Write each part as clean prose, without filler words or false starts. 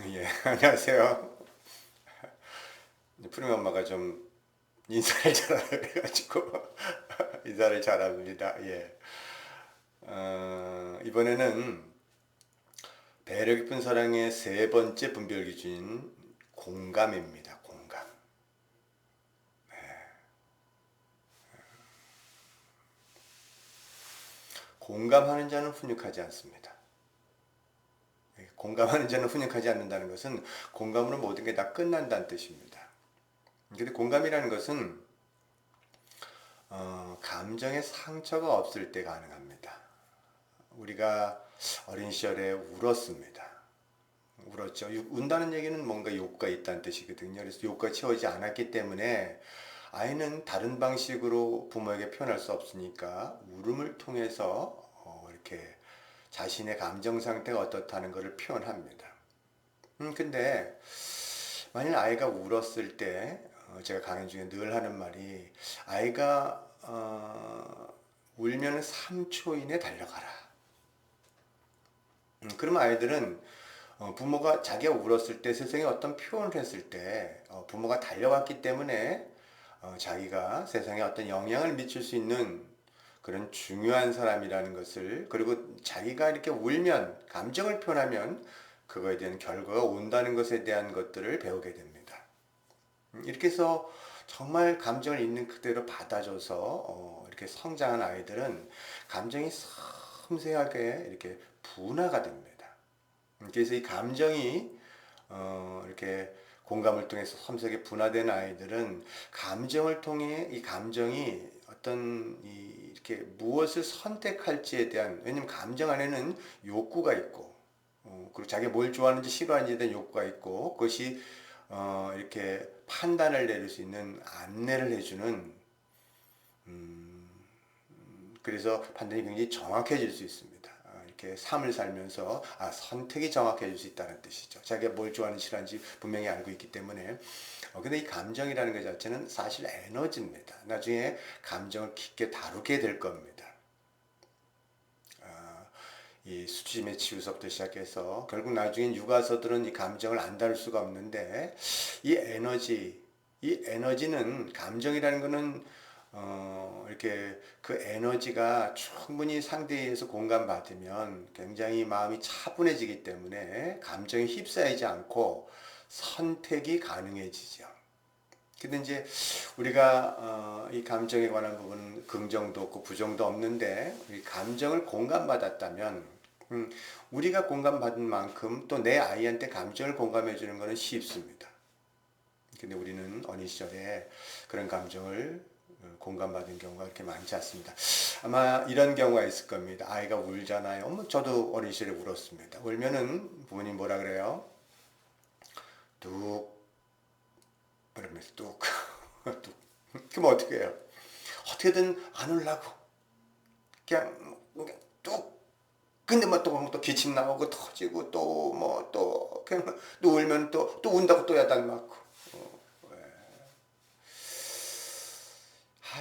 예, 안녕하세요. 푸른 엄마가 좀 인사를 잘하라 그래가지고 인사를 잘합니다. 예. 이번에는 배려 깊은 사랑의 세 번째 분별 기준인 공감입니다. 공감. 공감하는 자는 훈육하지 않습니다. 공감하는 자는 훈육하지 않는다는 것은 공감으로 모든 게 다 끝난다는 뜻입니다. 근데 공감이라는 것은 감정의 상처가 없을 때 가능합니다. 우리가 어린 시절에 울었습니다. 울었죠. 운다는 얘기는 뭔가 욕구가 있다는 뜻이거든요. 그래서 욕구가 채워지지 않았기 때문에 아이는 다른 방식으로 부모에게 표현할 수 없으니까 울음을 통해서 이렇게 자신의 감정 상태가 어떻다는 것을 표현합니다. 근데 만일 아이가 울었을 때 제가 강연 중에 늘 하는 말이 아이가 울면 3초 이내 달려가라. 그러면 아이들은 부모가 자기가 울었을 때 세상에 어떤 표현을 했을 때 부모가 달려왔기 때문에 자기가 세상에 어떤 영향을 미칠 수 있는 그런 중요한 사람이라는 것을, 그리고 자기가 이렇게 울면 감정을 표현하면 그거에 대한 결과가 온다는 것에 대한 것들을 배우게 됩니다. 이렇게 해서 정말 감정을 있는 그대로 받아줘서 이렇게 성장한 아이들은 감정이 섬세하게 이렇게 분화가 됩니다. 그래서 이 감정이 이렇게 공감을 통해서 섬세하게 분화된 아이들은 감정을 통해 이 감정이 어떤 이렇게 무엇을 선택할지에 대한, 왜냐면 감정 안에는 욕구가 있고 그리고 자기가 뭘 좋아하는지 싫어하는지에 대한 욕구가 있고, 그것이 이렇게 판단을 내릴 수 있는 안내를 해주는, 그래서 판단이 굉장히 정확해질 수 있습니다. 이렇게 삶을 살면서 선택이 정확해질 수 있다는 뜻이죠. 자기가 뭘 좋아하는지 싫어하는지 분명히 알고 있기 때문에. 근데 이 감정이라는 것 자체는 사실 에너지입니다. 나중에 감정을 깊게 다루게 될 겁니다. 이 수치심의 치유서부터 시작해서 결국 나중엔 육아서들은 이 감정을 안 다룰 수가 없는데, 이 에너지는, 감정이라는 거는 이렇게 그 에너지가 충분히 상대에 의해서 공감받으면 굉장히 마음이 차분해지기 때문에 감정에 휩싸이지 않고 선택이 가능해지죠. 근데 이제 우리가 이 감정에 관한 부분은 긍정도 없고 부정도 없는데, 이 감정을 공감받았다면 우리가 공감받은 만큼 또 내 아이한테 감정을 공감해 주는 것은 쉽습니다. 근데 우리는 어린 시절에 그런 감정을 공감받은 경우가 그렇게 많지 않습니다. 아마 이런 경우가 있을 겁니다. 아이가 울잖아요. 저도 어린 시절에 울었습니다. 울면은 부모님 뭐라 그래요? 뚝, 그러면서 뚝, 뚝. 그럼 어떻게 해요? 어떻게든 안 울라고. 그냥 뚝. 근데 뭐또 기침 나오고 터지고 또 그냥 또 울면 또 운다고 또 야단 맞고.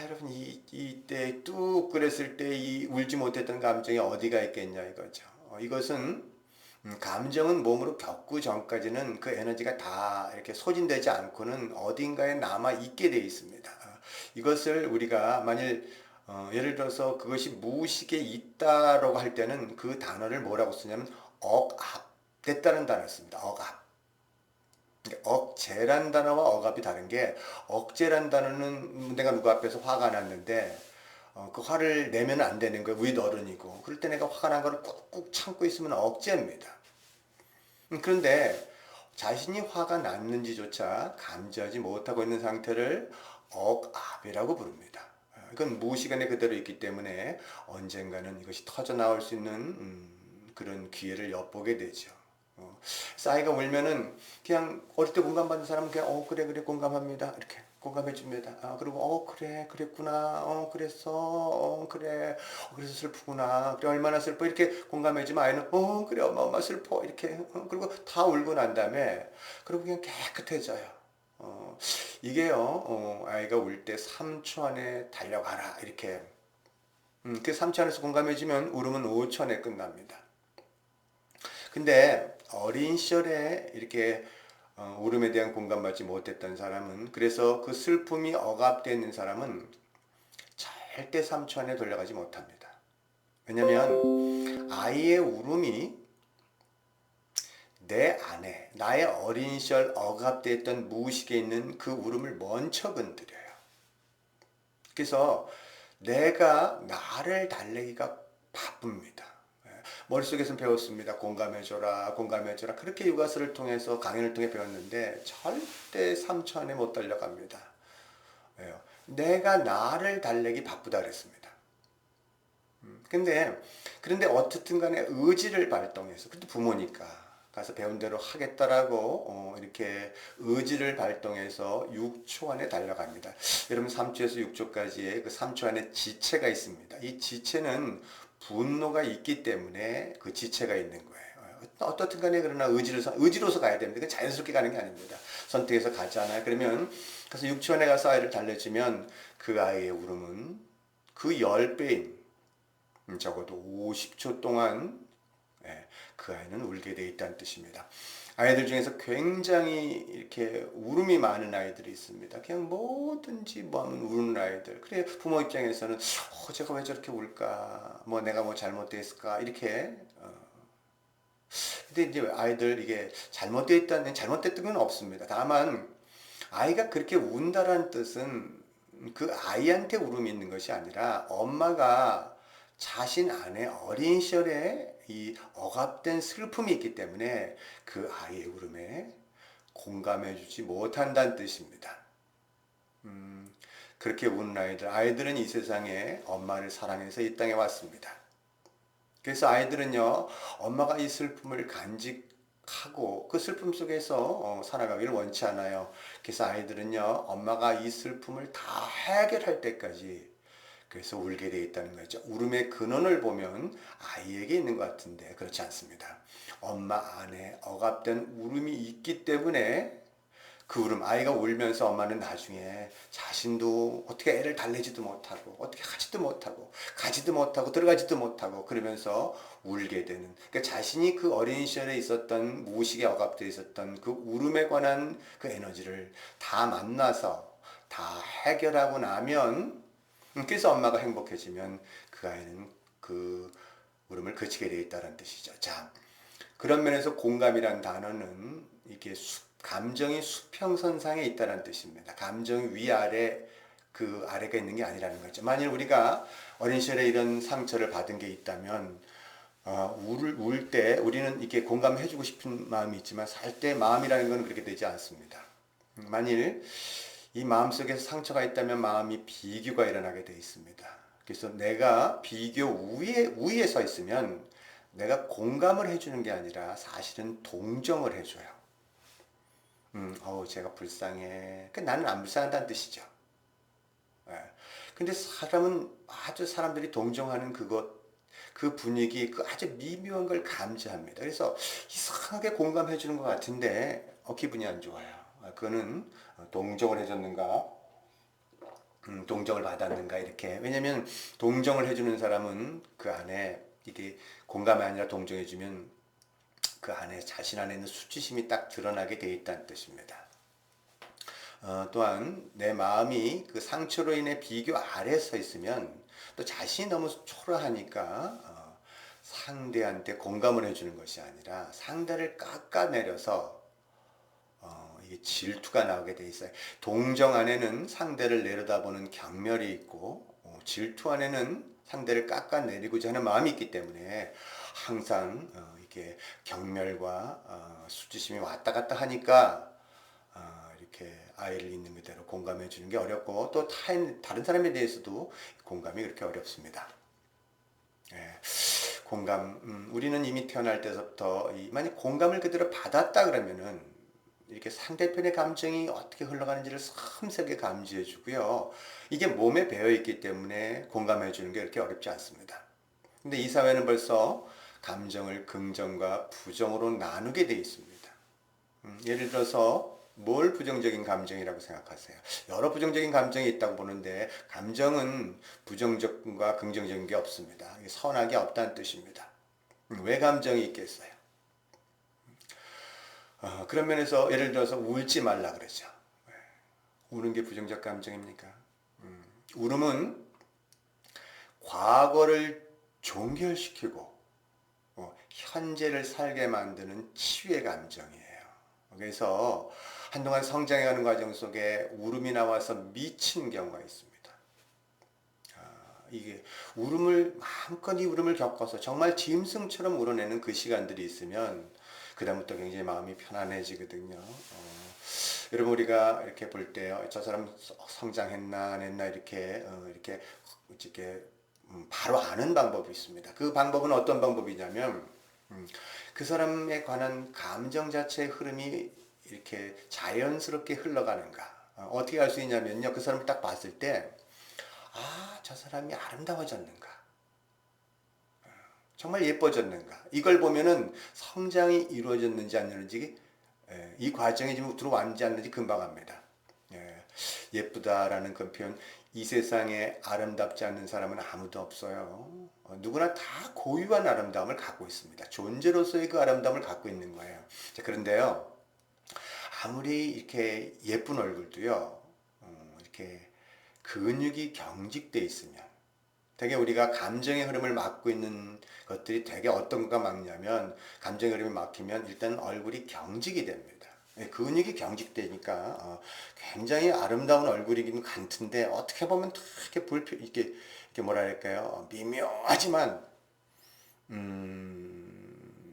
여러분, 이때 뚝 그랬을 때 이 울지 못했던 감정이 어디가 있겠냐 이거죠. 이것은 감정은 몸으로 겪고 전까지는 그 에너지가 다 이렇게 소진되지 않고는 어딘가에 남아 있게 되어 있습니다. 이것을 우리가 만일 예를 들어서 그것이 무의식에 있다라고 할 때는 그 단어를 뭐라고 쓰냐면 억압됐다는 단어를 씁니다. 억압. 억제란 단어와 억압이 다른 게, 억제란 단어는 내가 누구 앞에서 화가 났는데 그 화를 내면 안 되는 거예요. 우리 어른이고. 그럴 때 내가 화가 난 거를 꾹꾹 참고 있으면 억제입니다. 그런데 자신이 화가 났는지조차 감지하지 못하고 있는 상태를 억압이라고 부릅니다. 이건 무의식안에 그대로 있기 때문에 언젠가는 이것이 터져 나올 수 있는 그런 기회를 엿보게 되죠. 싸이가 울면은 그냥 어릴 때 공감받는 사람은 그냥 그래 공감합니다 이렇게 공감해 줍니다. 그리고 그래 그랬구나, 그랬어, 그래, 그래서 슬프구나, 그래 얼마나 슬퍼, 이렇게 공감해 주면 아이는 그래 엄마 슬퍼 이렇게, 그리고 다 울고 난 다음에 그리고 그냥 깨끗해져요. 이게요, 아이가 울 때 3초 안에 달려가라 이렇게, 그 3초 안에서 공감해 주면 울음은 5초 안에 끝납니다. 근데 어린 시절에 이렇게 울음에 대한 공감받지 못했던 사람은, 그래서 그 슬픔이 억압되어 있는 사람은 절대 삼초 안에 돌려가지 못합니다. 왜냐하면 아이의 울음이 내 안에 나의 어린 시절 억압되어 있던 무의식에 있는 그 울음을 먼저 건드려요. 그래서 내가 나를 달래기가 바쁩니다. 머릿속에서는 배웠습니다. 공감해줘라, 공감해줘라. 그렇게 육아서를 통해서, 강연을 통해 배웠는데 절대 3초 안에 못 달려갑니다. 왜요? 내가 나를 달래기 바쁘다 그랬습니다. 그런데 어떻든 간에 의지를 발동해서, 그것도 부모니까 가서 배운 대로 하겠다라고 이렇게 의지를 발동해서 6초 안에 달려갑니다. 여러분 3초에서 6초까지의 그 3초 안에 지체가 있습니다. 이 지체는 분노가 있기 때문에 그 지체가 있는 거예요. 어떻든 간에 그러나 의지로서 가야 됩니다. 그 자연스럽게 가는 게 아닙니다. 선택해서 가잖아요. 그러면 그래서 6초 안에 가서 아이를 달래주면 그 아이의 울음은 그 10배인 적어도 50초 동안 그 아이는 울게 돼 있다는 뜻입니다. 아이들 중에서 굉장히 이렇게 울음이 많은 아이들이 있습니다. 그냥 뭐든지 뭐 하면 우는 아이들. 그래 부모 입장에서는 제가 왜 저렇게 울까? 뭐 내가 뭐 잘못됐을까? 이렇게 근데 이제 아이들 이게 잘못됐던 건 없습니다. 다만 아이가 그렇게 운다라는 뜻은 그 아이한테 울음이 있는 것이 아니라 엄마가 자신 안에 어린 시절에 이 억압된 슬픔이 있기 때문에 그 아이의 울음에 공감해주지 못한다는 뜻입니다. 그렇게 우는 아이들은 이 세상에 엄마를 사랑해서 이 땅에 왔습니다. 그래서 아이들은요, 엄마가 이 슬픔을 간직하고 그 슬픔 속에서 살아가기를 원치 않아요. 그래서 아이들은요, 엄마가 이 슬픔을 다 해결할 때까지 그래서 울게 되어 있다는 거죠. 울음의 근원을 보면 아이에게 있는 것 같은데 그렇지 않습니다. 엄마 안에 억압된 울음이 있기 때문에 그 울음, 아이가 울면서 엄마는 나중에 자신도 어떻게 애를 달래지도 못하고 어떻게 하지도 못하고 가지도 못하고 들어가지도 못하고 그러면서 울게 되는, 그러니까 자신이 그 어린 시절에 있었던 무의식에 억압되어 있었던 그 울음에 관한 그 에너지를 다 만나서 다 해결하고 나면, 그래서 엄마가 행복해지면 그 아이는 그 울음을 그치게 되어 있다는 뜻이죠. 자, 그런 면에서 공감이란 단어는 이게 감정이 수평선상에 있다는 뜻입니다. 감정이 위아래 그 아래가 있는 게 아니라는 거죠. 만일 우리가 어린 시절에 이런 상처를 받은 게 있다면 울 때 우리는 이렇게 공감해주고 싶은 마음이 있지만 살 때 마음이라는 건 그렇게 되지 않습니다. 만일 이 마음속에 상처가 있다면 마음이 비교가 일어나게 되어 있습니다. 그래서 내가 비교 우위에 서 있으면 내가 공감을 해주는 게 아니라 사실은 동정을 해줘요. 제가 불쌍해. 나는 안 불쌍하다는 뜻이죠. 예. 근데 사람들이 동정하는 그 분위기, 그 아주 미묘한 걸 감지합니다. 그래서 이상하게 공감해 주는 것 같은데, 기분이 안 좋아요. 그거는 동정을 해줬는가, 동정을 받았는가, 이렇게. 왜냐면, 동정을 해주는 사람은 그 안에, 이게 공감이 아니라 동정해주면 그 안에 자신 안에 있는 수치심이 딱 드러나게 돼 있다는 뜻입니다. 또한 내 마음이 그 상처로 인해 비교 아래에 서 있으면 또 자신이 너무 초라하니까 상대한테 공감을 해주는 것이 아니라 상대를 깎아내려서 이게 질투가 나오게 돼 있어요. 동정 안에는 상대를 내려다보는 경멸이 있고 질투 안에는 상대를 깎아내리고자 하는 마음이 있기 때문에 항상 이게 경멸과 수치심이 왔다 갔다 하니까 이렇게 아이를 있는 그대로 공감해 주는 게 어렵고 또 다른 사람에 대해서도 공감이 그렇게 어렵습니다. 예, 우리는 이미 태어날 때부터 만약 공감을 그대로 받았다 그러면은 이렇게 상대편의 감정이 어떻게 흘러가는지를 섬세하게 감지해 주고요. 이게 몸에 배어 있기 때문에 공감해 주는 게 그렇게 어렵지 않습니다. 근데 이 사회는 벌써 감정을 긍정과 부정으로 나누게 돼 있습니다. 예를 들어서 뭘 부정적인 감정이라고 생각하세요? 여러 부정적인 감정이 있다고 보는데 감정은 부정적과 긍정적인 게 없습니다. 선악이 없다는 뜻입니다. 왜 감정이 있겠어요? 그런 면에서 예를 들어서 울지 말라 그러죠. 우는 게 부정적 감정입니까? 울음은 과거를 종결시키고 현재를 살게 만드는 치유의 감정이에요. 그래서 한동안 성장해가는 과정 속에 울음이 나와서 미친 경우가 있습니다. 이게 울음을 마음껏 이 울음을 겪어서 정말 짐승처럼 울어내는 그 시간들이 있으면 그다음부터 굉장히 마음이 편안해지거든요. 여러분 우리가 이렇게 볼 때요, 저 사람 성장했나 안 했나 이렇게 바로 아는 방법이 있습니다. 그 방법은 어떤 방법이냐면 그 사람에 관한 감정 자체의 흐름이 이렇게 자연스럽게 흘러가는가. 어떻게 알 수 있냐면요, 그 사람을 딱 봤을 때 저 사람이 아름다워졌는가, 정말 예뻐졌는가, 이걸 보면은 성장이 이루어졌는지 안 이루어졌는지, 이 과정이 지금 들어왔는지 안 왔는지 금방 압니다. 예쁘다라는 그 표현, 이 세상에 아름답지 않는 사람은 아무도 없어요. 누구나 다 고유한 아름다움을 갖고 있습니다. 존재로서의 그 아름다움을 갖고 있는 거예요. 자, 그런데요, 아무리 이렇게 예쁜 얼굴도요, 이렇게 근육이 경직돼 있으면, 되게 우리가 감정의 흐름을 막고 있는 것들이 되게 어떤 거가 막냐면, 감정의 흐름이 막히면 일단 얼굴이 경직이 됩니다. 근육이 경직되니까 굉장히 아름다운 얼굴이긴 같은데 어떻게 보면 이렇게 이렇게 뭐랄까요, 미묘하지만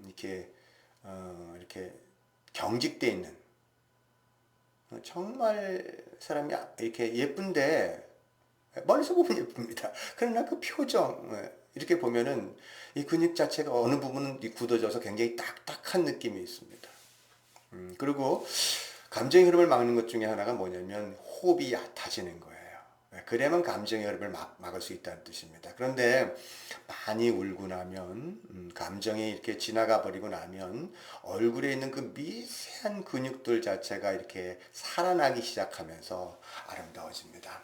이렇게 경직돼 있는, 정말 사람이 이렇게 예쁜데 멀리서 보면 예쁩니다. 그러나 그 표정 이렇게 보면은 이 근육 자체가 어느 부분은 굳어져서 굉장히 딱딱한 느낌이 있습니다. 그리고 감정의 흐름을 막는 것 중에 하나가 뭐냐면 호흡이 얕아지는 거예요. 그래야만 감정의 흐름을 막을 수 있다는 뜻입니다. 그런데 많이 울고 나면, 감정이 이렇게 지나가 버리고 나면 얼굴에 있는 그 미세한 근육들 자체가 이렇게 살아나기 시작하면서 아름다워집니다.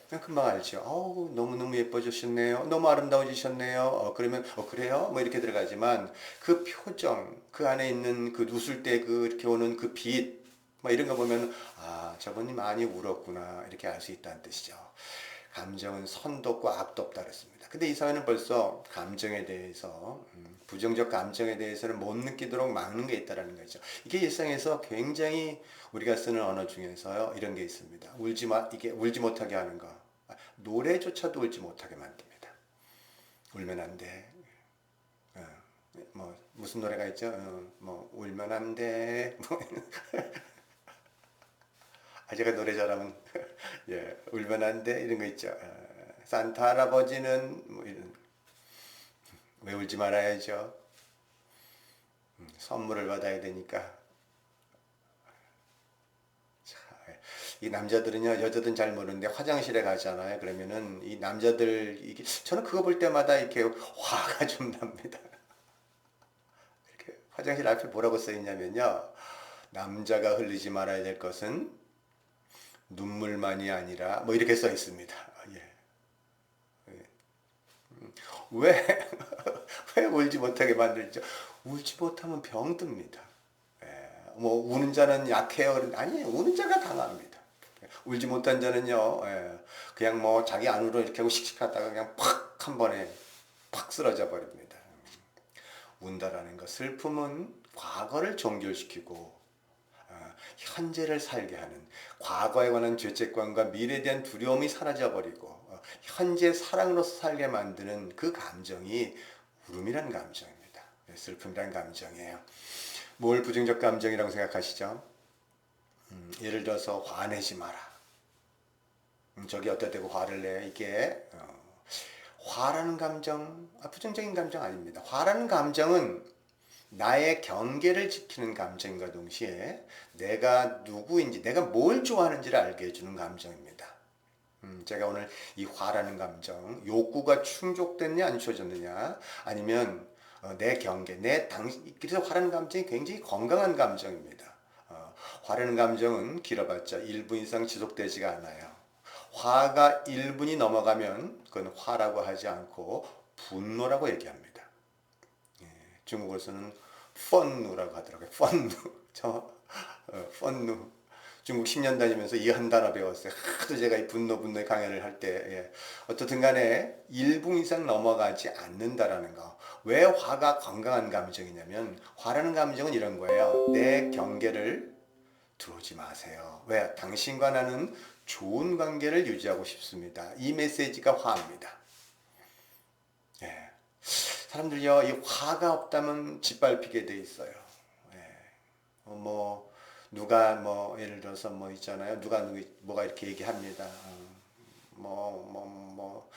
그냥 금방 알죠. 너무너무 예뻐지셨네요. 너무 아름다워지셨네요. 그러면, 그래요? 뭐 이렇게 들어가지만 그 표정, 그 안에 있는 그 웃을 때 이렇게 오는 그 빛, 뭐 이런 거 보면, 저분이 많이 울었구나. 이렇게 알 수 있다는 뜻이죠. 감정은 선도 없고 악도 없다 그랬습니다. 근데 이 사회는 벌써 감정에 대해서, 부정적 감정에 대해서는 못 느끼도록 막는 게 있다는 거죠. 이게 일상에서 굉장히 우리가 쓰는 언어 중에서요, 이런 게 있습니다. 이게 울지 못하게 하는 거. 노래조차도 울지 못하게 만듭니다. 울면 안 돼. 무슨 노래가 있죠? 울면 안 돼. 제가 노래 잘하면, 울면 안 돼. 이런 거 있죠. 산타 할아버지는, 왜 울지 말아야죠? 선물을 받아야 되니까. 이 남자들은요, 여자들은 잘 모르는데 화장실에 가잖아요. 그러면은 이 남자들, 저는 그거 볼 때마다 이렇게 화가 좀 납니다. 이렇게 화장실 앞에 뭐라고 써 있냐면요, 남자가 흘리지 말아야 될 것은 눈물만이 아니라 뭐 이렇게 써 있습니다. 왜 왜 울지 못하게 만들죠? 울지 못하면 병듭니다. 우는 자는 약해요. 아니에요. 우는 자가 강합니다. 울지 못한 자는요, 그냥 자기 안으로 이렇게 하고 씩씩하다가 그냥 팍 한 번에 팍 쓰러져 버립니다. 운다라는 것, 슬픔은 과거를 종결시키고 현재를 살게 하는, 과거에 관한 죄책감과 미래에 대한 두려움이 사라져 버리고 현재 사랑으로서 살게 만드는 그 감정이 울음이라는 감정입니다. 슬픔이라는 감정이에요. 뭘 부정적 감정이라고 생각하시죠? 예를 들어서 화내지 마라. 저기 어디다 대고 화를 내. 이게 화라는 감정, 부정적인 감정 아닙니다. 화라는 감정은 나의 경계를 지키는 감정과 동시에 내가 누구인지, 내가 뭘 좋아하는지를 알게 해주는 감정입니다. 제가 오늘 이 화라는 감정, 욕구가 충족됐냐 안 주어졌느냐, 아니면 내 경계, 그래서 화라는 감정이 굉장히 건강한 감정입니다. 화라는 감정은 길어봤자 1분 이상 지속되지가 않아요. 화가 1분이 넘어가면 그건 화라고 하지 않고 분노라고 얘기합니다. 중국어로서는 펀누라고 하더라고요. 펀누. 펀누. 중국 10년 다니면서 이 한 단어 배웠어요. 하도 제가 이 분노의 강연을 할 때, 예. 어떻든 간에 1분 이상 넘어가지 않는다라는 거. 왜 화가 건강한 감정이냐면, 화라는 감정은 이런 거예요. 내 경계를 들어오지 마세요. 왜? 당신과 나는 좋은 관계를 유지하고 싶습니다. 이 메시지가 화입니다. 예. 사람들요, 이 화가 없다면 짓밟히게 돼 있어요. 예. 누가 예를 들어서 있잖아요. 뭐가 이렇게 얘기합니다. 막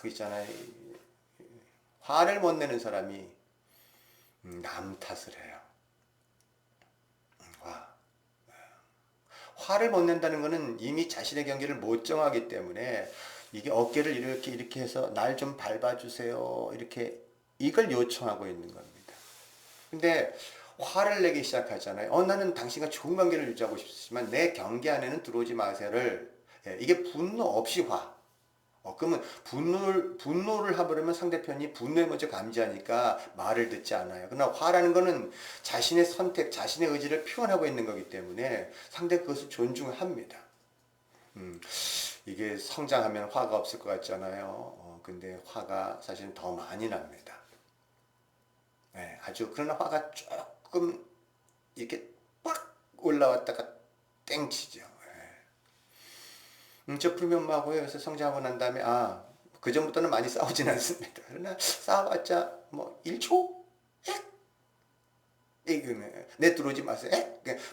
있잖아요. 화를 못 내는 사람이 남 탓을 해요. 화를 못 낸다는 것은 이미 자신의 경계를 못 정하기 때문에 이게 어깨를 이렇게 해서 날 좀 밟아주세요. 이걸 요청하고 있는 겁니다. 근데 화를 내기 시작하잖아요. 나는 당신과 좋은 관계를 유지하고 싶지만 내 경계 안에는 들어오지 마세요를, 이게 분노 없이 화. 그러면 분노를 하버리면 상대편이 분노에 먼저 감지하니까 말을 듣지 않아요. 그러나 화라는 거는 자신의 선택, 자신의 의지를 표현하고 있는 거기 때문에 상대 그것을 존중합니다. 이게 성장하면 화가 없을 것 같잖아요. 근데 화가 사실은 더 많이 납니다. 네, 그러나 화가 조금 이렇게 빡 올라왔다가 땡치죠. 저 푸르미 엄마하고요. 그래서 성장하고 난 다음에, 그 전부터는 많이 싸우진 않습니다. 그러나 싸워봤자 1초? 내 들어오지 마세요.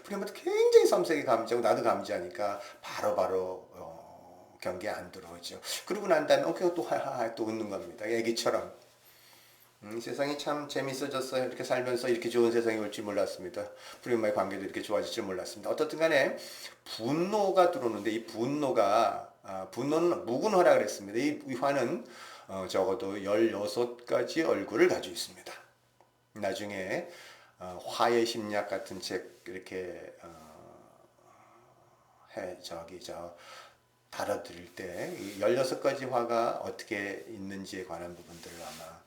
푸르미 엄마도 굉장히 섬세하게 감지하고 나도 감지하니까 바로 경계 안 들어오죠. 그러고 난 다음에 그냥 또 웃는 겁니다. 애기처럼. 세상이 참 재밌어졌어요. 이렇게 살면서 이렇게 좋은 세상이 올 줄 몰랐습니다. 부모와의 관계도 이렇게 좋아질 줄 몰랐습니다. 어떻든 간에 분노가 들어오는데 이 분노는 무근화라 그랬습니다. 이 화는 적어도 16가지 얼굴을 가지고 있습니다. 나중에 화의 심리학 같은 책 이렇게 다뤄드릴 때 16가지 화가 어떻게 있는지에 관한 부분들을 아마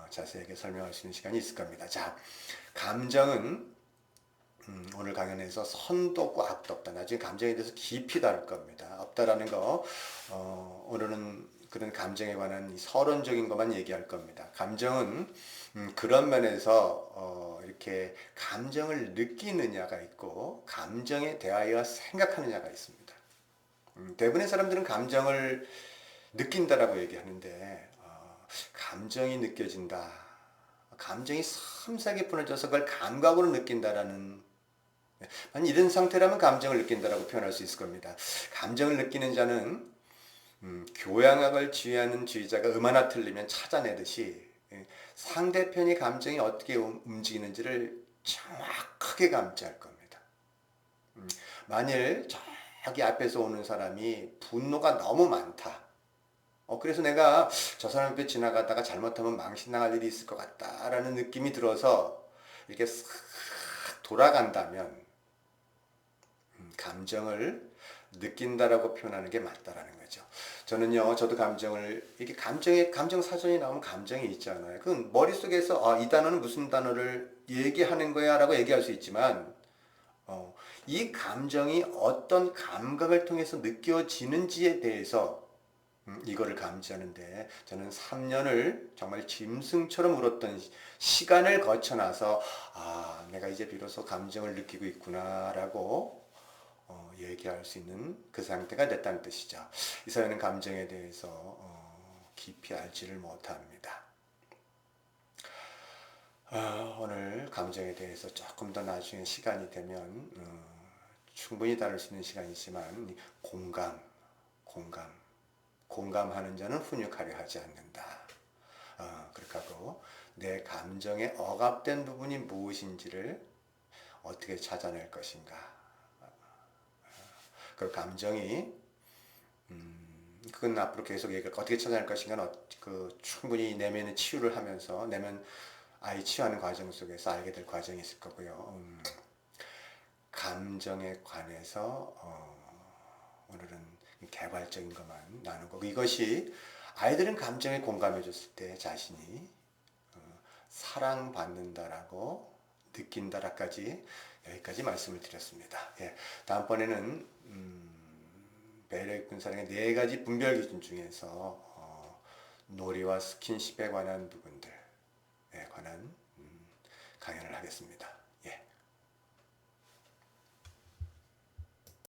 자세하게 설명할 수 있는 시간이 있을 겁니다. 자, 감정은 오늘 강연에서 선도 없고 악도 없다. 나중에 감정에 대해서 깊이 다룰 겁니다. 없다라는 거 오늘은 그런 감정에 관한 서론적인 것만 얘기할 겁니다. 감정은 그런 면에서 이렇게 감정을 느끼느냐가 있고 감정에 대하여 생각하느냐가 있습니다. 대부분의 사람들은 감정을 느낀다라고 얘기하는데 감정이 느껴진다. 감정이 섬세하게 분해져서 그걸 감각으로 느낀다라는, 이런 상태라면 감정을 느낀다라고 표현할 수 있을 겁니다. 감정을 느끼는 자는 교양학을 지휘하는 지휘자가 하나 틀리면 찾아내듯이 상대편이 감정이 어떻게 움직이는지를 정확하게 감지할 겁니다. 만일 저기 앞에서 오는 사람이 분노가 너무 많다. 그래서 내가 저 사람 앞에 지나가다가 잘못하면 망신당할 일이 있을 것 같다라는 느낌이 들어서 이렇게 싹 돌아간다면 감정을 느낀다라고 표현하는 게 맞다라는 거죠. 저도 이렇게 감정 사전이 나오면 감정이 있잖아요. 그건 머릿속에서 이 단어는 무슨 단어를 얘기하는 거야 라고 얘기할 수 있지만 이 감정이 어떤 감각을 통해서 느껴지는지에 대해서 이거를 감지하는데 저는 3년을 정말 짐승처럼 울었던 시간을 거쳐나서 내가 이제 비로소 감정을 느끼고 있구나라고 얘기할 수 있는 그 상태가 됐다는 뜻이죠. 이사회는 감정에 대해서 깊이 알지를 못합니다. 오늘 감정에 대해서 조금 더 나중에 시간이 되면 충분히 다룰 수 있는 시간이지만 공감하는 자는 훈육하려 하지 않는다. 그렇게 하고 내 감정에 억압된 부분이 무엇인지를 어떻게 찾아낼 것인가. 그 감정이 그건 앞으로 계속 얘기할 어떻게 찾아낼 것인가. 충분히 내면의 치유를 하면서 내면 아이 치유하는 과정 속에서 알게 될 과정이 있을 거고요. 감정에 관해서 오늘은 개발적인 것만 나누고 이것이 아이들은 감정에 공감해 줬을 때 자신이 사랑받는다라고 느낀다라까지 여기까지 말씀을 드렸습니다. 예, 다음번에는 매력 있는 사랑의 4가지 분별 기준 중에서 놀이와 스킨십에 관한 부분들에 관한 강연을 하겠습니다. 예.